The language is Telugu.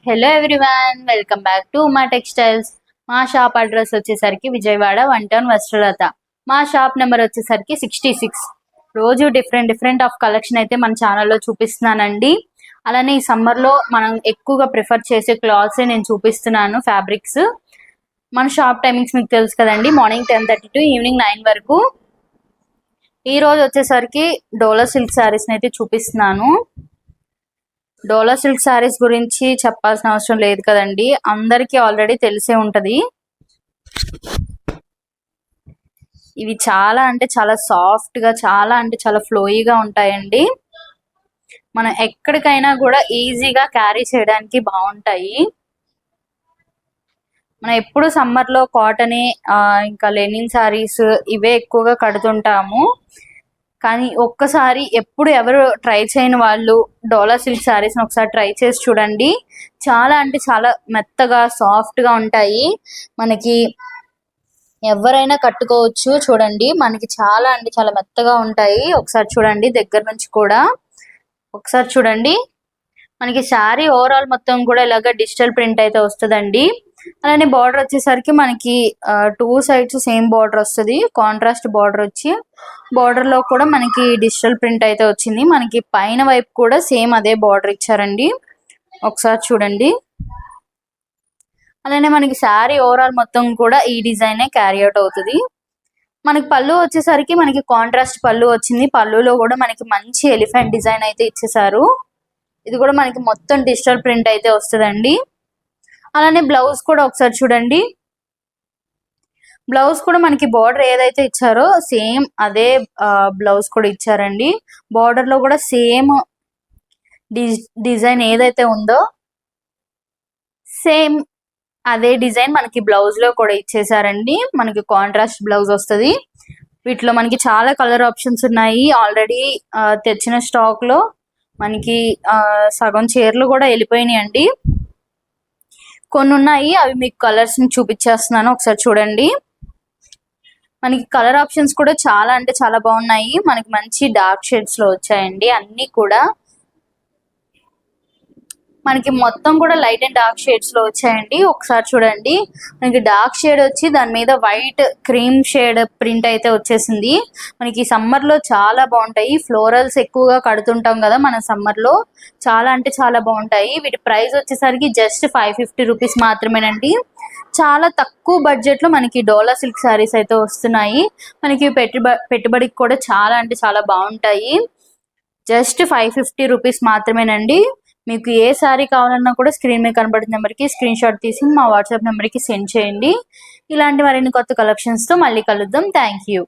Hello everyone, welcome back to మా టెక్స్టైల్స్. మా షాప్ అడ్రస్ వచ్చేసరికి విజయవాడ 1 టౌన్ వస్త్రలత. మా షాప్ నెంబర్ వచ్చేసరికి 66. రోజు డిఫరెంట్ ఆఫ్ కలెక్షన్ అయితే మన ఛానల్లో చూపిస్తున్నానండి. అలానే ఈ సమ్మర్లో మనం ఎక్కువగా ప్రిఫర్ చేసే క్లాత్స్ నేను చూపిస్తున్నాను, ఫ్యాబ్రిక్స్. మన షాప్ టైమింగ్స్ మీకు తెలుసు కదండి, మార్నింగ్ 10:30 టు ఈవినింగ్ 9 వరకు. ఈ రోజు వచ్చేసరికి డోలా సిల్క్ శారీస్ని అయితే చూపిస్తున్నాను. డోలా సిల్క్ శారీస్ గురించి చెప్పాల్సిన అవసరం లేదు కదండి, అందరికీ ఆల్రెడీ తెలిసే ఉంటది. ఇవి చాలా అంటే చాలా సాఫ్ట్ గా, చాలా అంటే చాలా ఫ్లోయీగా ఉంటాయండి. మనం ఎక్కడికైనా కూడా ఈజీగా క్యారీ చేయడానికి బాగుంటాయి. మనం ఎప్పుడు సమ్మర్ లో కాటన్, ఇంకా లెనిన్ శారీస్ ఇవే ఎక్కువగా కడుతుంటాము. కానీ ఒక్కసారి ఎప్పుడు ఎవరు ట్రై చేయని వాళ్ళు డోలా సిల్క్ శారీస్ని ఒకసారి ట్రై చేసి చూడండి. చాలా అంటే చాలా మెత్తగా సాఫ్ట్గా ఉంటాయి. మనకి ఎవరైనా కట్టుకోవచ్చు. చూడండి, మనకి చాలా అంటే చాలా మెత్తగా ఉంటాయి. ఒకసారి చూడండి దగ్గర నుంచి కూడా. ఒకసారి చూడండి, మనకి శారీ ఓవరాల్ మొత్తం కూడా ఇలాగ డిజిటల్ ప్రింట్ అయితే వస్తుందండి. అలానే బార్డర్ వచ్చేసరికి మనకి 2 సైడ్స్ సేమ్ బార్డర్ వస్తుంది. కాంట్రాస్ట్ బార్డర్ వచ్చి బార్డర్ లో కూడా మనకి డిజిటల్ ప్రింట్ అయితే వచ్చింది. మనకి పైన వైపు కూడా సేమ్ అదే బార్డర్ ఇచ్చారండి. ఒకసారి చూడండి. అలానే మనకి శారీ ఓవరాల్ మొత్తం కూడా ఈ డిజైన్ క్యారీ అవుట్ అవుతుంది. మనకి పళ్ళు వచ్చేసరికి మనకి కాంట్రాస్ట్ పళ్ళు వచ్చింది. పళ్ళులో కూడా మనకి మంచి ఎలిఫెంట్ డిజైన్ అయితే ఇచ్చేసారు. ఇది కూడా మనకి మొత్తం డిజిటల్ ప్రింట్ అయితే వస్తుందండి. అలానే బ్లౌజ్ కూడా ఒకసారి చూడండి. బ్లౌజ్ కూడా మనకి బార్డర్ ఏదైతే ఇచ్చారో సేమ్ అదే బ్లౌజ్ కూడా ఇచ్చారండి. బార్డర్ లో కూడా సేమ్ డిజైన్ ఏదైతే ఉందో సేమ్ అదే డిజైన్ మనకి బ్లౌజ్ లో కూడా ఇచ్చేసారండి. మనకి కాంట్రాస్ట్ బ్లౌజ్ వస్తుంది. వీటిలో మనకి చాలా కలర్ ఆప్షన్స్ ఉన్నాయి. ఆల్రెడీ తెచ్చిన స్టాక్ లో మనకి సగం చీరలు కూడా వెళ్ళిపోయినాయి అండి. కొన్ని ఉన్నాయి, అవి మీకు కలర్స్ ని చూపించేస్తున్నాను. ఒకసారి చూడండి. మనకి కలర్ ఆప్షన్స్ కూడా చాలా అంటే చాలా బాగున్నాయి. మనకి మంచి డార్క్ షేడ్స్ లో వచ్చాయండి. అన్ని కూడా మనకి మొత్తం కూడా లైట్ అండ్ డార్క్ షేడ్స్ లో వచ్చాయండి. ఒకసారి చూడండి, మనకి డార్క్ షేడ్ వచ్చి దాని మీద వైట్ క్రీమ్ షేడ్ ప్రింట్ అయితే వచ్చేసింది. మనకి సమ్మర్ లో చాలా బాగుంటాయి. ఫ్లోరల్స్ ఎక్కువగా కడుతుంటాం కదా మన సమ్మర్ లో, చాలా అంటే చాలా బాగుంటాయి. వీటి ప్రైస్ వచ్చేసరికి జస్ట్ 550 రూపీస్ మాత్రమేనండి. చాలా తక్కువ బడ్జెట్ లో మనకి డోలా సిల్క్ శారీస్ అయితే వస్తున్నాయి. మనకి పెట్టుబడికి కూడా చాలా అంటే చాలా బాగుంటాయి. జస్ట్ 550 రూపీస్ మాత్రమేనండి. మీకు ఏ శారీ కావాలన్నా కూడా స్క్రీన్ మీద కనబడుతున్న నెంబర్కి స్క్రీన్ షాట్ తీసి మా వాట్సాప్ నెంబర్కి సెండ్ చేయండి. ఇలాంటి మరిన్ని కొత్త కలెక్షన్స్తో మళ్ళీ కలుద్దాం. Thank you.